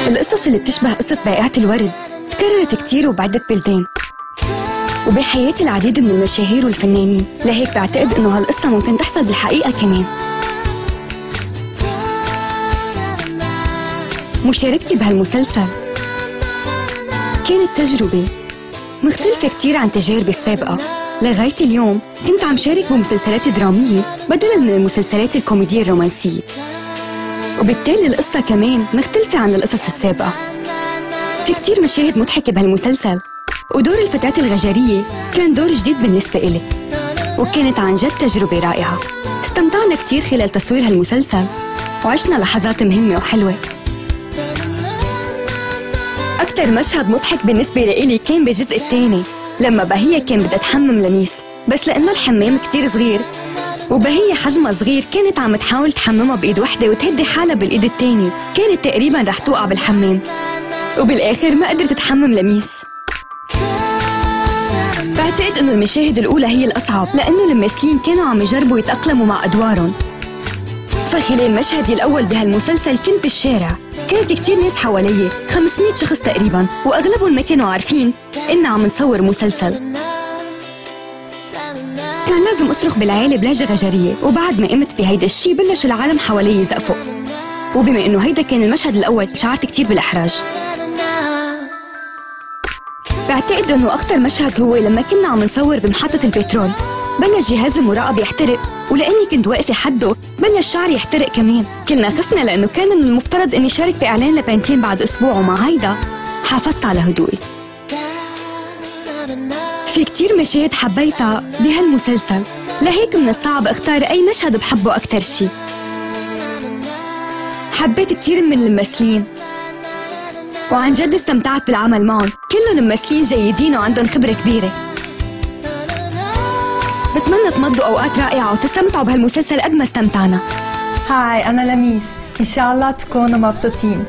القصص اللي بتشبه قصة بائعة الورد تكررت كتير وبعدة بلدان وبحياة العديد من المشاهير والفنانين، لهيك بعتقد انه هالقصة ممكن تحصل بالحقيقة كمان. مشاركتي بهالمسلسل كانت تجربة مختلفة كتير عن تجاربي السابقة. لغاية اليوم كنت عم شارك بمسلسلات درامية بدلاً من المسلسلات الكوميدية الرومانسية، وبالتالي القصة كمان مختلفة عن القصص السابقة. في كتير مشاهد مضحكة بهالمسلسل، ودور الفتاة الغجرية كان دور جديد بالنسبة إلي، وكانت عن جد تجربة رائعة. استمتعنا كتير خلال تصوير هالمسلسل وعشنا لحظات مهمة وحلوة. أكتر مشهد مضحك بالنسبة لإلي كان بالجزء الثاني لما بهية كان بدها تحمم لميس، بس لأنه الحمام كتير صغير وبهية حجمها صغير كانت عم تحاول تحممها بإيد وحدة وتهدي حالها بالإيد الثانية، كانت تقريبا رح توقع بالحمام وبالآخر ما قدرت تحمم لميس. بعتقد إنه المشاهد الأولى هي الأصعب لأنه الممثلين كانوا عم يجربوا يتأقلموا مع أدوارهم. فخلال مشهدي الأول بهالمسلسل كنت بالشارع، كان في كتير ناس حوالي 500 شخص تقريبا، وأغلبهم ما كانوا عارفين إننا عم نصور مسلسل. كان لازم أصرخ بالعالي بلهجة غجرية، وبعد ما قمت بهيدا الشي بلشوا العالم حوالي يزقفوا، وبما إنه هيدا كان المشهد الأول شعرت كتير بالإحراج. بعتقد إنه أخطر مشهد هو لما كنا عم نصور بمحطة البترول، بلش جهاز المراقبة يحترق، ولأني كنت واقفة حده بلش شعري يحترق كمان. كلنا خفنا لأنه كان من المفترض إني شارك بإعلان لبنتين بعد أسبوع، ومع هيدا حافظت على هدوئي. في كتير مشاهد حبيتها بهالمسلسل، لهيك من الصعب اختار أي مشهد بحبه أكتر شي. حبيت كتير من الممثلين وعن جد استمتعت بالعمل معهم، كلهم ممثلين جيدين وعندهم خبرة كبيرة. بتمنى تمضوا أوقات رائعة وتستمتعوا بهالمسلسل قد ما استمتعنا. هاي أنا لميس، إن شاء الله تكونوا مبسوطين.